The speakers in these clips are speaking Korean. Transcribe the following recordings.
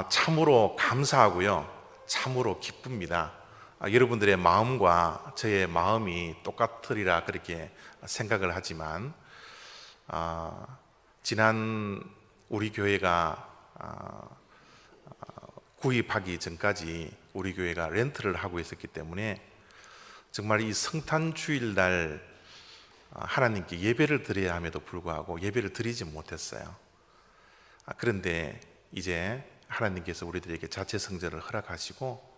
참으로 감사하고요. 참으로 기쁩니다. 여러분들의 마음과 저의 마음이 똑같으리라 그렇게 생각을 하지만 지난 우리 교회가 구입하기 전까지 우리 교회가 렌트를 하고 있었기 때문에 정말 이 성탄 주일날 하나님께 예배를 드려야 함에도 불구하고 예배를 드리지 못했어요. 그런데 이제 하나님께서 우리들에게 자체 성전을 허락하시고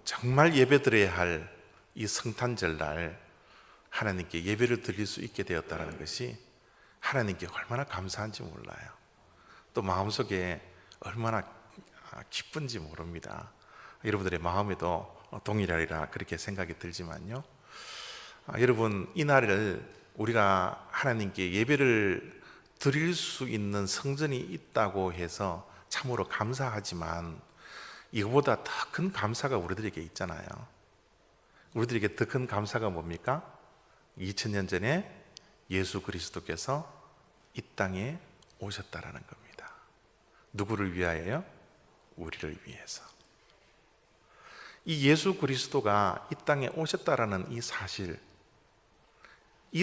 정말 예배 드려야 할 이 성탄절날 하나님께 예배를 드릴 수 있게 되었다는 것이 하나님께 얼마나 감사한지 몰라요. 또 마음속에 얼마나 기쁜지 모릅니다. 여러분들의 마음에도 동일하리라 그렇게 생각이 들지만요, 여러분, 이 날을 우리가 하나님께 예배를 드릴 수 있는 성전이 있다고 해서 참으로 감사하지만 이거보다 더 큰 감사가 우리들에게 있잖아요. 우리들에게 더 큰 감사가 뭡니까? 2000년 전에 예수 그리스도께서 이 땅에 오셨다라는 겁니다. 누구를 위하여요? 우리를 위해서. 이 예수 그리스도가 이 땅에 오셨다라는 이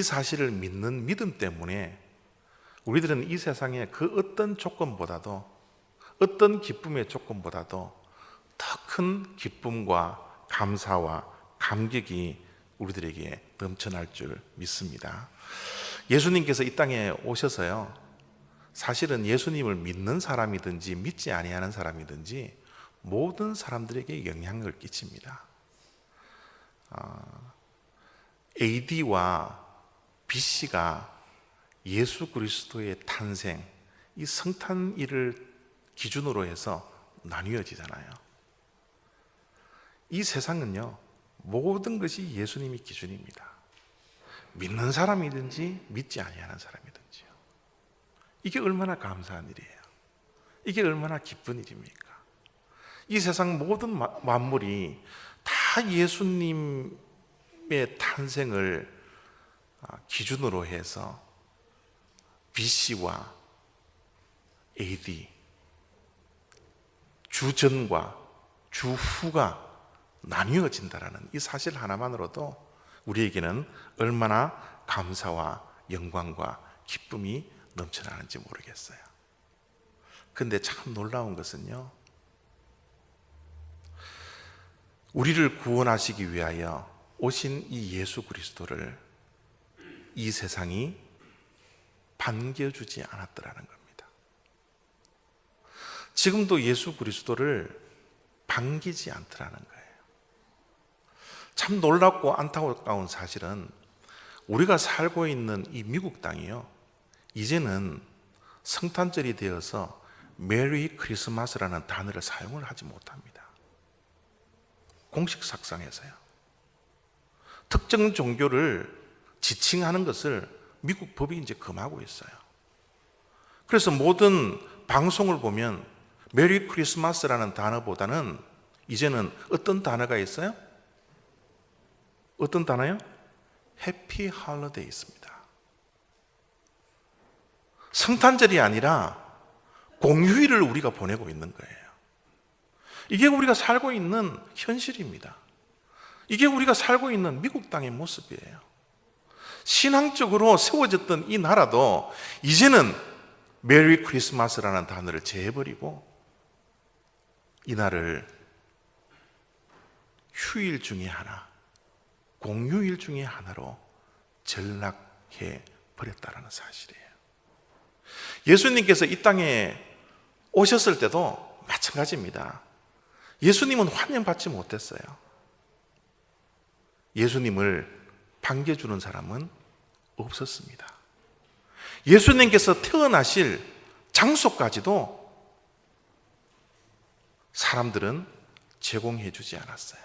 사실을 믿는 믿음 때문에 우리들은 이 세상의 그 어떤 조건보다도, 어떤 기쁨의 조건보다도 더 큰 기쁨과 감사와 감격이 우리들에게 넘쳐날 줄 믿습니다. 예수님께서 이 땅에 오셔서요, 사실은 예수님을 믿는 사람이든지 믿지 아니하는 사람이든지 모든 사람들에게 영향을 끼칩니다. AD와 BC가 예수 그리스도의 탄생, 이 성탄일을 기준으로 해서 나뉘어지잖아요. 이 세상은요, 모든 것이 예수님이 기준입니다. 믿는 사람이든지 믿지 아니하는 사람이든지요. 이게 얼마나 감사한 일이에요. 이게 얼마나 기쁜 일입니까? 이 세상 모든 만물이 다 예수님의 탄생을 기준으로 해서 BC와 AD, 주전과 주후가 나뉘어진다라는 이 사실 하나만으로도 우리에게는 얼마나 감사와 영광과 기쁨이 넘쳐나는지 모르겠어요. 근데 참 놀라운 것은요, 우리를 구원하시기 위하여 오신 이 예수 그리스도를 이 세상이 반겨주지 않았더라는 겁니다. 지금도 예수 그리스도를 반기지 않더라는 거예요. 참 놀랍고 안타까운 사실은 우리가 살고 있는 이 미국 땅이요, 이제는 성탄절이 되어서 메리 크리스마스라는 단어를 사용을 하지 못합니다. 공식 석상에서요. 특정 종교를 지칭하는 것을 미국 법이 이제 금하고 있어요. 그래서 모든 방송을 보면 메리 크리스마스라는 단어보다는 이제는 어떤 단어가 있어요? 어떤 단어요? 해피 할리데이 있습니다. 성탄절이 아니라 공휴일을 우리가 보내고 있는 거예요. 이게 우리가 살고 있는 현실입니다. 이게 우리가 살고 있는 미국 땅의 모습이에요. 신앙적으로 세워졌던 이 나라도 이제는 메리 크리스마스라는 단어를 제해버리고 이 날을 휴일 중에 하나, 공휴일 중에 하나로 전락해 버렸다는 사실이에요. 예수님께서 이 땅에 오셨을 때도 마찬가지입니다. 예수님은 환영받지 못했어요. 예수님을 반겨주는 사람은 없었습니다. 예수님께서 태어나실 장소까지도 사람들은 제공해 주지 않았어요.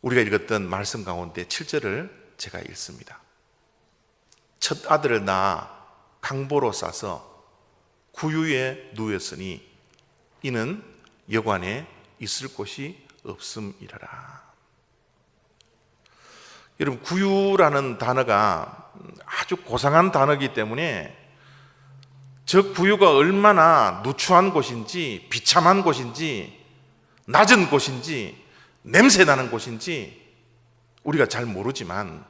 우리가 읽었던 말씀 가운데 7절을 제가 읽습니다. 첫 아들을 낳아 강보로 싸서 구유에 누웠으니 이는 여관에 있을 곳이 없음이라라. 여러분, 구유라는 단어가 아주 고상한 단어이기 때문에 저 구유가 얼마나 누추한 곳인지, 비참한 곳인지, 낮은 곳인지, 냄새 나는 곳인지 우리가 잘 모르지만,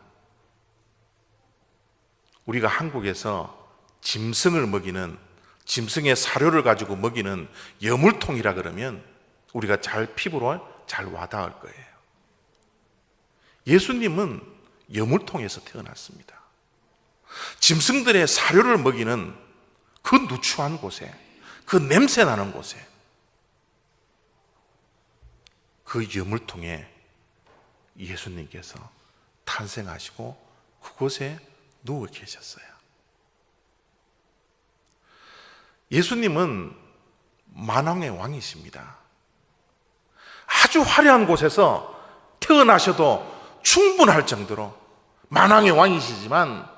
우리가 한국에서 짐승을 먹이는, 짐승의 사료를 가지고 먹이는 여물통이라 그러면 우리가 피부로 잘 와닿을 거예요. 예수님은 여물통에서 태어났습니다. 짐승들의 사료를 먹이는 그 누추한 곳에, 그 냄새 나는 곳에, 그 여물통에 예수님께서 탄생하시고 그곳에 누워 계셨어요. 예수님은 만왕의 왕이십니다. 아주 화려한 곳에서 태어나셔도 충분할 정도로 만왕의 왕이시지만,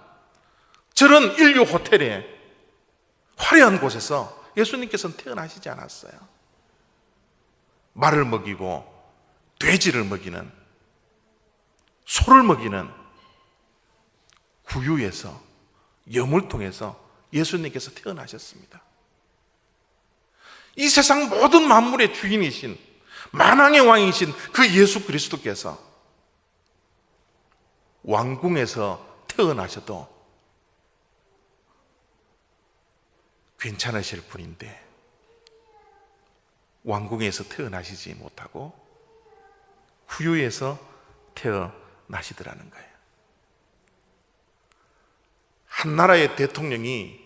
저런 인류 호텔에 화려한 곳에서 예수님께서는 태어나시지 않았어요. 말을 먹이고 돼지를 먹이는, 소를 먹이는 구유에서, 여물통에서 예수님께서 태어나셨습니다. 이 세상 모든 만물의 주인이신, 만왕의 왕이신 그 예수 그리스도께서 왕궁에서 태어나셔도 괜찮으실 분인데, 왕궁에서 태어나시지 못하고 구유에서 태어나시더라는 거예요. 한 나라의 대통령이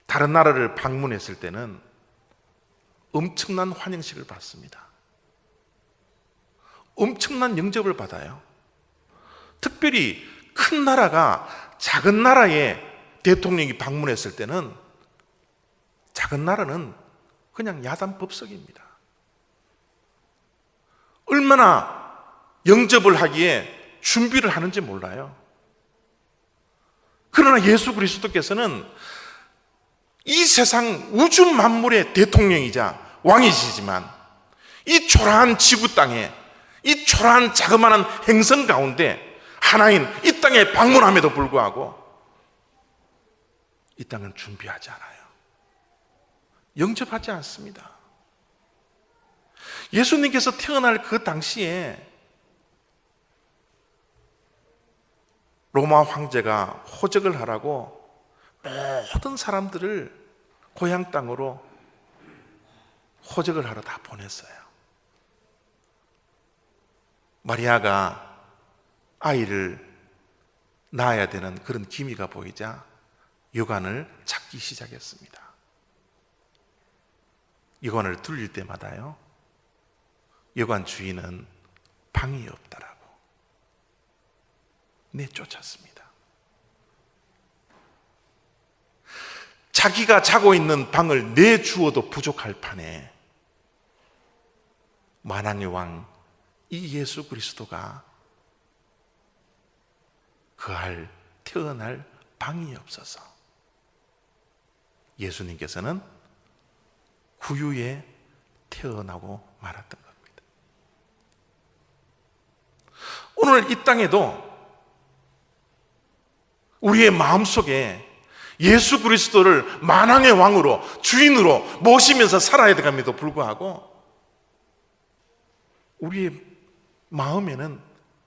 다른 나라를 방문했을 때는 엄청난 환영식을 받습니다. 엄청난 영접을 받아요. 특별히 큰 나라가 작은 나라의 대통령이 방문했을 때는, 작은 나라는 그냥 야단법석입니다. 얼마나 영접을 하기에 준비를 하는지 몰라요. 그러나 예수 그리스도께서는 이 세상 우주 만물의 대통령이자 왕이시지만, 이 초라한 지구 땅에, 이 초라한 자그마한 행성 가운데 하나인 이 땅에 방문함에도 불구하고 이 땅은 준비하지 않아요. 영접하지 않습니다. 예수님께서 태어날 그 당시에 로마 황제가 호적을 하라고 모든 사람들을 고향 땅으로 호적을 하러 다 보냈어요. 마리아가 아이를 낳아야 되는 그런 기미가 보이자 여관을 찾기 시작했습니다. 여관을 들릴 때마다요, 여관 주인은 방이 없다라고 내쫓았습니다. 자기가 자고 있는 방을 내주어도 부족할 판에 만왕의 왕 이 예수 그리스도가 태어날 방이 없어서 예수님께서는 구유에 태어나고 말았던 겁니다. 오늘 이 땅에도 우리의 마음속에 예수 그리스도를 만왕의 왕으로, 주인으로 모시면서 살아야 되감에도 불구하고 우리의 마음에는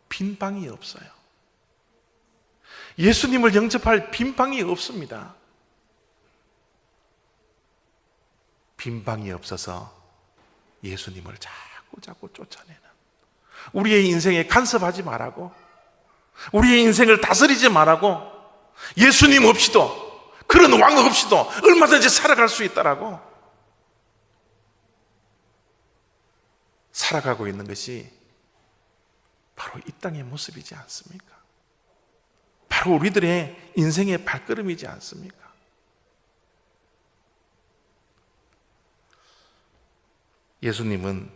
빈 방이 없어요. 예수님을 영접할 빈 방이 없습니다. 빈 방이 없어서 예수님을 자꾸 쫓아내는, 우리의 인생에 간섭하지 말라고, 우리의 인생을 다스리지 말라고, 예수님 없이도, 그런 왕 없이도 얼마든지 살아갈 수 있다라고 살아가고 있는 것이 바로 이 땅의 모습이지 않습니까? 바로 우리들의 인생의 발걸음이지 않습니까? 예수님은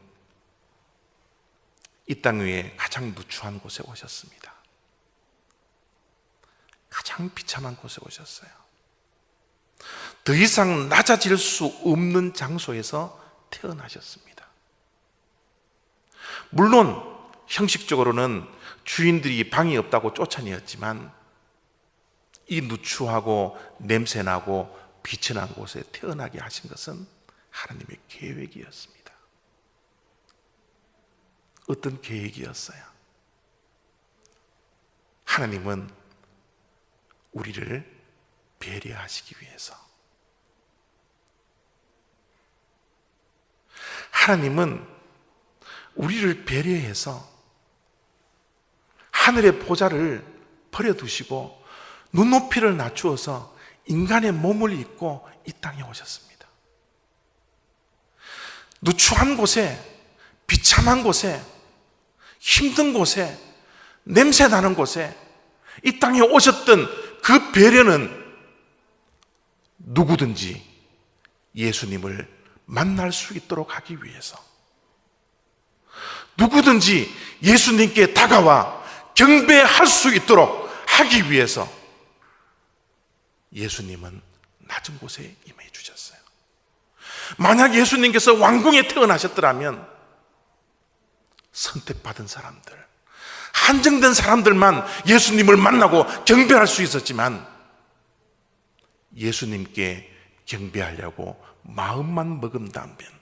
이 땅 위에 가장 누추한 곳에 오셨습니다. 가장 비참한 곳에 오셨어요. 더 이상 낮아질 수 없는 장소에서 태어나셨습니다. 물론 형식적으로는 주인들이 방이 없다고 쫓아내었지만 이 누추하고 냄새나고 비천한 곳에 태어나게 하신 것은 하나님의 계획이었습니다. 어떤 계획이었어요? 하나님은 우리를 배려하시기 위해서, 하나님은 우리를 배려해서 하늘의 보좌를 버려두시고 눈높이를 낮추어서 인간의 몸을 입고 이 땅에 오셨습니다. 누추한 곳에, 비참한 곳에, 힘든 곳에, 냄새 나는 곳에 이 땅에 오셨던 그 배려는 누구든지 예수님을 만날 수 있도록 하기 위해서, 누구든지 예수님께 다가와 경배할 수 있도록 하기 위해서 예수님은 낮은 곳에 임해 주셨어요. 만약 예수님께서 왕궁에 태어나셨더라면 선택받은 사람들, 한정된 사람들만 예수님을 만나고 경배할 수 있었지만, 예수님께 경배하려고 마음만 먹은다면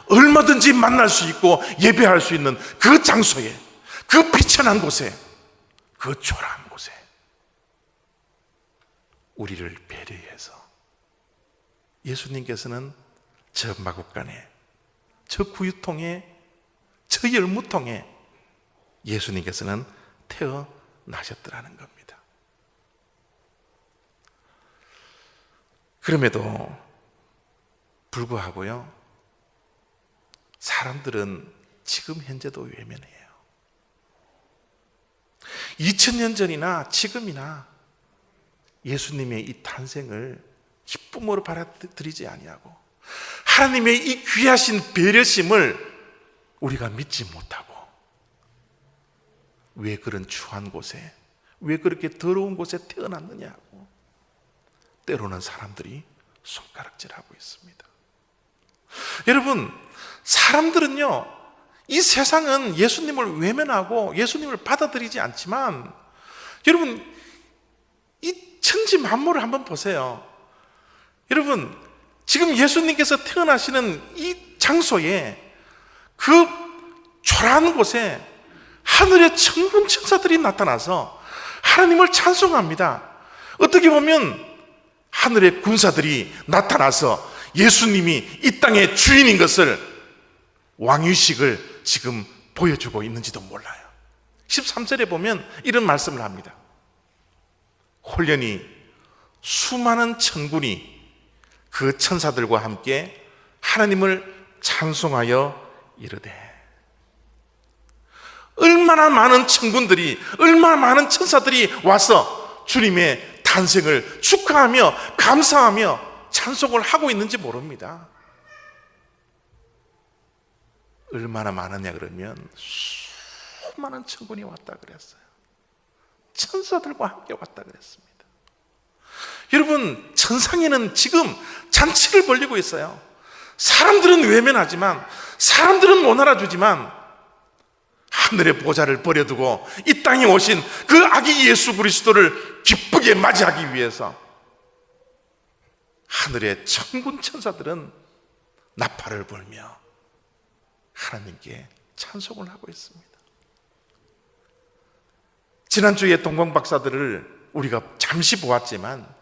얼마든지 만날 수 있고 예배할 수 있는 그 장소에, 그 비천한 곳에, 그 초라한 곳에 우리를 배려해서 예수님께서는 저 마구간에, 저 구유통에, 저 열무통에 예수님께서는 태어나셨더라는 겁니다. 그럼에도 불구하고요, 사람들은 지금 현재도 외면해요. 2000년 전이나 지금이나 예수님의 이 탄생을 기쁨으로 받아들이지 아니하고 하나님의 이 귀하신 배려심을 우리가 믿지 못하고, 왜 그런 추한 곳에, 왜 그렇게 더러운 곳에 태어났느냐고 때로는 사람들이 손가락질하고 있습니다. 여러분, 사람들은요, 이 세상은 예수님을 외면하고 예수님을 받아들이지 않지만, 여러분, 이 천지 만물을 한번 보세요. 여러분, 지금 예수님께서 태어나시는 이 장소에, 그 초라한 곳에 하늘의 천군 천사들이 나타나서 하나님을 찬송합니다. 어떻게 보면 하늘의 군사들이 나타나서 예수님이 이 땅의 주인인 것을, 왕위식을 지금 보여주고 있는지도 몰라요. 13절에 보면 이런 말씀을 합니다. 홀련히 수많은 천군이 그 천사들과 함께 하나님을 찬송하여 이르되, 얼마나 많은 천군들이, 얼마나 많은 천사들이 와서 주님의 탄생을 축하하며 감사하며 찬송을 하고 있는지 모릅니다. 얼마나 많으냐 그러면 수많은 천군이 왔다 그랬어요. 천사들과 함께 왔다 그랬습니다. 여러분, 천상에는 지금 잔치를 벌이고 있어요. 사람들은 외면하지만, 사람들은 못 알아주지만, 하늘의 보좌를 버려두고 이 땅에 오신 그 아기 예수 그리스도를 기쁘게 맞이하기 위해서 하늘의 천군 천사들은 나팔을 불며 하나님께 찬송을 하고 있습니다. 지난주에 동방박사들을 우리가 잠시 보았지만,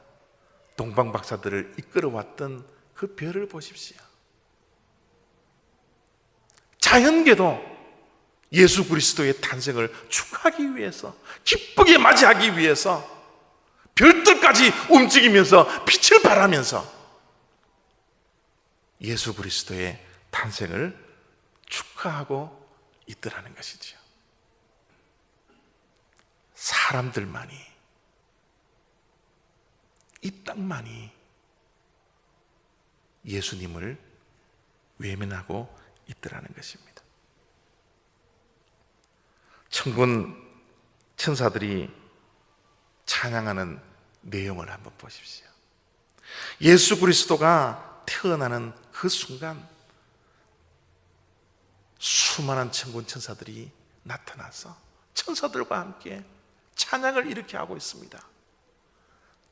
동방박사들을 이끌어왔던 그 별을 보십시오. 자연계도 예수 그리스도의 탄생을 축하하기 위해서, 기쁘게 맞이하기 위해서 별들까지 움직이면서 빛을 발하면서 예수 그리스도의 탄생을 축하하고 있더라는 것이죠. 사람들만이, 이 땅만이 예수님을 외면하고 있더라는 것입니다. 천군 천사들이 찬양하는 내용을 한번 보십시오. 예수 그리스도가 태어나는 그 순간 수많은 천군 천사들이 나타나서 천사들과 함께 찬양을 이렇게 하고 있습니다.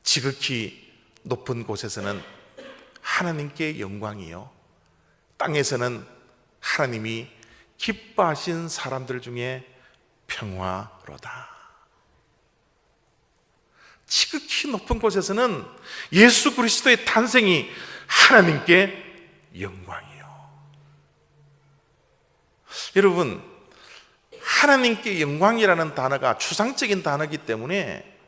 지극히 높은 곳에서는 하나님께 영광이요, 땅에서는 하나님이 기뻐하신 사람들 중에 평화로다. 지극히 높은 곳에서는 예수 그리스도의 탄생이 하나님께 영광이요. 여러분, 하나님께 영광이라는 단어가 추상적인 단어이기 때문에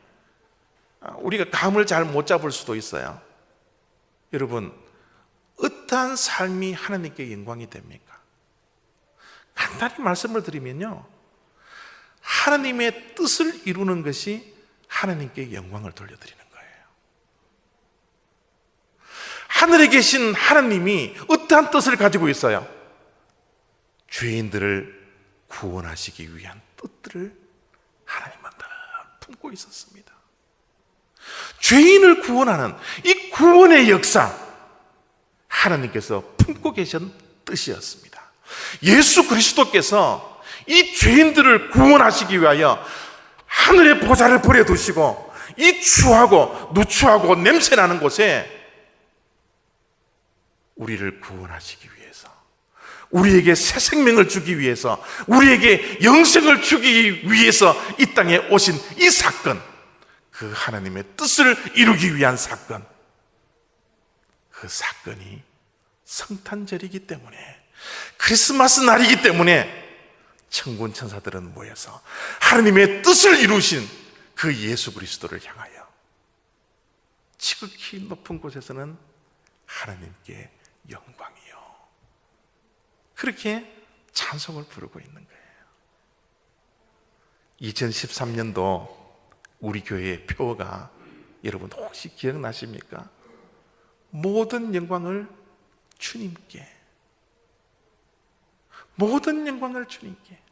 우리가 감을 잘 못 잡을 수도 있어요. 여러분, 어떠한 삶이 하나님께 영광이 됩니까? 간단히 말씀을 드리면요, 하나님의 뜻을 이루는 것이 하나님께 영광을 돌려드리는 거예요. 하늘에 계신 하나님이 어떠한 뜻을 가지고 있어요? 죄인들을 구원하시기 위한 뜻들을 하나님은 다 품고 있었습니다. 죄인을 구원하는 이 구원의 역사, 하나님께서 품고 계신 뜻이었습니다. 예수 그리스도께서 이 죄인들을 구원하시기 위하여 하늘의 보좌를 버려두시고 이 추하고 누추하고 냄새나는 곳에 우리를 구원하시기 위해서, 우리에게 새 생명을 주기 위해서, 우리에게 영생을 주기 위해서 이 땅에 오신 이 사건, 그 하나님의 뜻을 이루기 위한 사건, 그 사건이 성탄절이기 때문에, 크리스마스 날이기 때문에 천군 천사들은 모여서 하나님의 뜻을 이루신 그 예수 그리스도를 향하여 지극히 높은 곳에서는 하나님께 영광이요, 그렇게 찬송을 부르고 있는 거예요. 2013년도 우리 교회의 표어가 여러분 혹시 기억나십니까? 모든 영광을 주님께, 모든 영광을 주님께.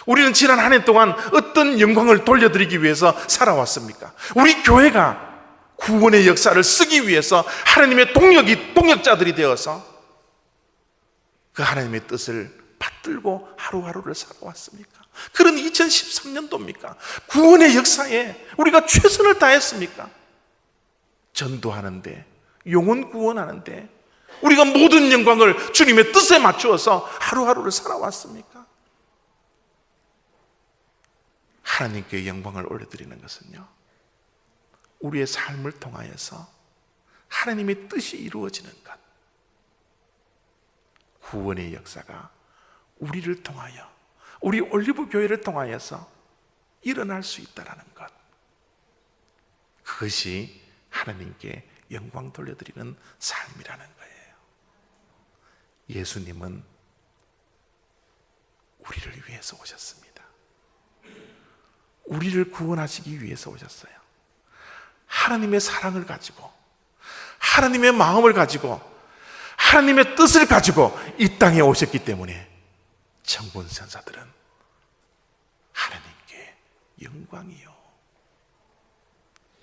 우리는 지난 한 해 동안 어떤 영광을 돌려드리기 위해서 살아왔습니까? 우리 교회가 구원의 역사를 쓰기 위해서 하나님의 동역자들이 되어서 그 하나님의 뜻을 받들고 하루하루를 살아왔습니까? 그런 2013년도입니까? 구원의 역사에 우리가 최선을 다했습니까? 전도하는데, 영혼 구원하는데 우리가 모든 영광을 주님의 뜻에 맞추어서 하루하루를 살아왔습니까? 하나님께 영광을 올려드리는 것은요, 우리의 삶을 통하여서 하나님의 뜻이 이루어지는 것, 구원의 역사가 우리를 통하여, 우리 올리브 교회를 통하여서 일어날 수 있다는 것, 그것이 하나님께 영광 돌려드리는 삶이라는 거예요. 예수님은 우리를 위해서 오셨습니다. 우리를 구원하시기 위해서 오셨어요. 하나님의 사랑을 가지고, 하나님의 마음을 가지고, 하나님의 뜻을 가지고 이 땅에 오셨기 때문에 천군 천사들은 하나님께 영광이요,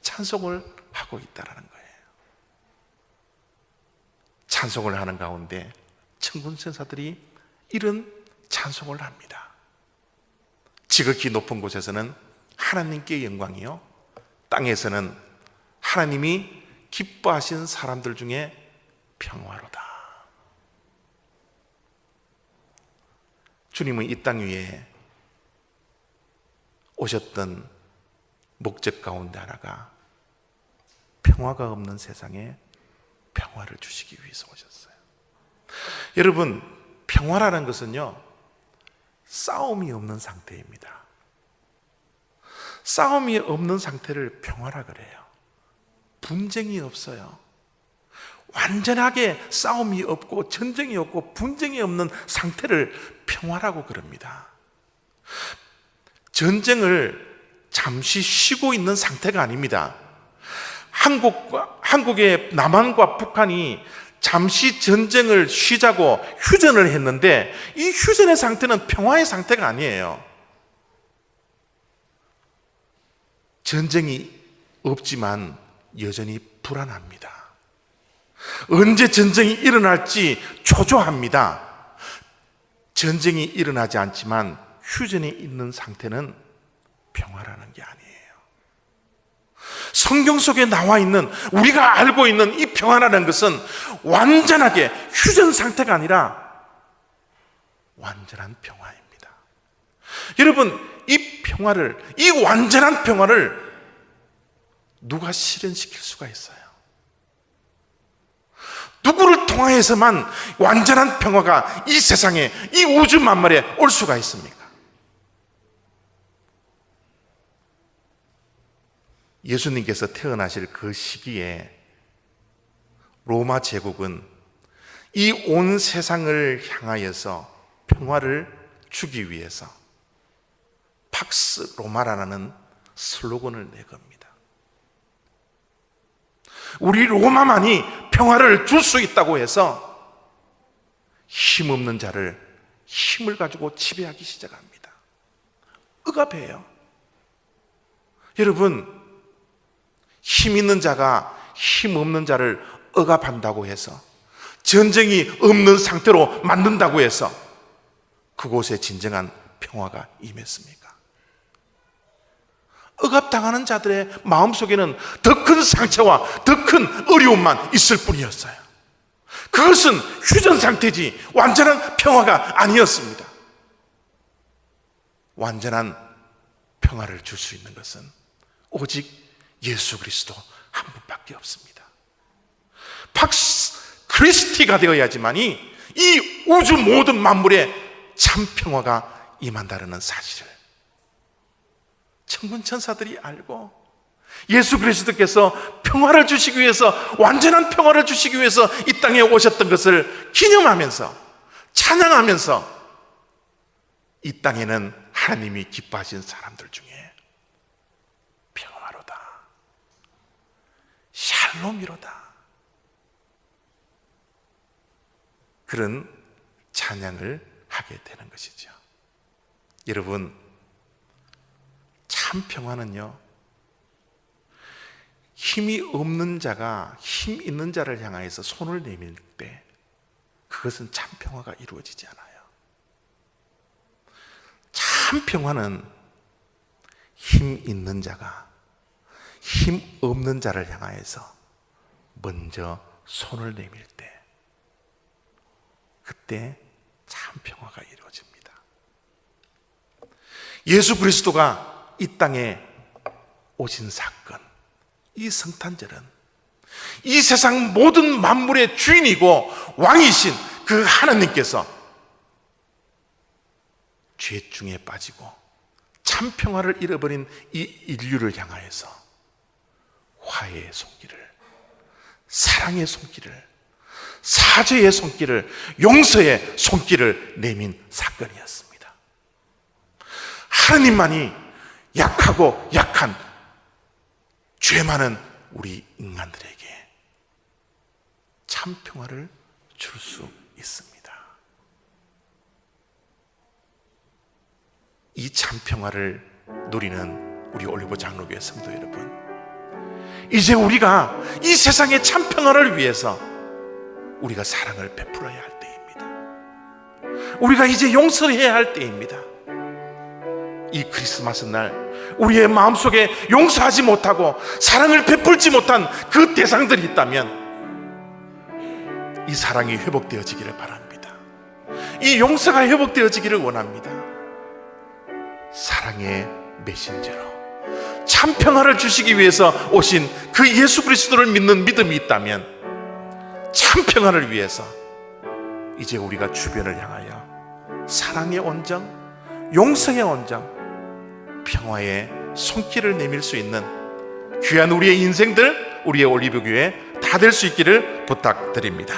찬송을 하고 있다는 거예요. 찬송을 하는 가운데 천군 천사들이 이런 찬송을 합니다. 지극히 높은 곳에서는 하나님께 영광이요, 땅에서는 하나님이 기뻐하신 사람들 중에 평화로다. 주님은 이 땅 위에 오셨던 목적 가운데 하나가 평화가 없는 세상에 평화를 주시기 위해서 오셨어요. 여러분, 평화라는 것은요, 싸움이 없는 상태입니다. 싸움이 없는 상태를 평화라 그래요. 분쟁이 없어요. 완전하게 싸움이 없고 전쟁이 없고 분쟁이 없는 상태를 평화라고 그럽니다. 전쟁을 잠시 쉬고 있는 상태가 아닙니다. 한국의 남한과 북한이 잠시 전쟁을 쉬자고 휴전을 했는데 이 휴전의 상태는 평화의 상태가 아니에요. 전쟁이 없지만 여전히 불안합니다. 언제 전쟁이 일어날지 초조합니다. 전쟁이 일어나지 않지만 휴전이 있는 상태는 평화라는 게 아니에요. 성경 속에 나와 있는, 우리가 알고 있는 이 평화라는 것은 완전하게 휴전 상태가 아니라 완전한 평화입니다. 여러분, 이 평화를, 이 완전한 평화를 누가 실현시킬 수가 있어요? 누구를 통하여서만 완전한 평화가 이 세상에, 이 우주 만물에 올 수가 있습니까? 예수님께서 태어나실 그 시기에 로마 제국은 이 온 세상을 향하여서 평화를 주기 위해서 팍스 로마라는 슬로건을 내겁니다. 우리 로마만이 평화를 줄 수 있다고 해서 힘없는 자를 힘을 가지고 지배하기 시작합니다. 억압해요. 여러분, 힘 있는 자가 힘 없는 자를 억압한다고 해서, 전쟁이 없는 상태로 만든다고 해서 그곳에 진정한 평화가 임했습니까? 억압당하는 자들의 마음속에는 더 큰 상처와 더 큰 어려움만 있을 뿐이었어요. 그것은 휴전 상태지 완전한 평화가 아니었습니다. 완전한 평화를 줄 수 있는 것은 오직 예수 그리스도 한 분밖에 없습니다. 팍스 크리스티가 되어야지만이 이 우주 모든 만물에 참 평화가 임한다는 사실을 천군 천사들이 알고, 예수 그리스도께서 평화를 주시기 위해서, 완전한 평화를 주시기 위해서 이 땅에 오셨던 것을 기념하면서, 찬양하면서 이 땅에는 하나님이 기뻐하신 사람들 중에 평화로다, 샬롬이로다, 그런 찬양을 하게 되는 것이죠. 여러분, 참 평화는요, 힘이 없는 자가 힘 있는 자를 향하여서 손을 내밀 때 그것은 참 평화가 이루어지지 않아요. 참 평화는 힘 있는 자가 힘 없는 자를 향하여서 먼저 손을 내밀 때, 그때 참 평화가 이루어집니다. 예수 그리스도가 이 땅에 오신 사건, 이 성탄절은 이 세상 모든 만물의 주인이고 왕이신 그 하나님께서 죄 중에 빠지고 참 평화를 잃어버린 이 인류를 향하여서 화해의 손길을, 사랑의 손길을, 사죄의 손길을, 용서의 손길을 내민 사건이었습니다. 하나님만이 약하고 약한 죄 많은 우리 인간들에게 참 평화를 줄 수 있습니다. 이 참 평화를 누리는 우리 올리브 장로교회 성도 여러분, 이제 우리가 이 세상의 참 평화를 위해서 우리가 사랑을 베풀어야 할 때입니다. 우리가 이제 용서해야 할 때입니다. 이 크리스마스 날 우리의 마음속에 용서하지 못하고 사랑을 베풀지 못한 그 대상들이 있다면 이 사랑이 회복되어지기를 바랍니다. 이 용서가 회복되어지기를 원합니다. 사랑의 메신저로 참 평화를 주시기 위해서 오신 그 예수 그리스도를 믿는 믿음이 있다면 참 평화를 위해서 이제 우리가 주변을 향하여 사랑의 온정, 용서의 온정, 평화의 손길을 내밀 수 있는 귀한 우리의 인생들, 우리의 올리브교회 다 될 수 있기를 부탁드립니다.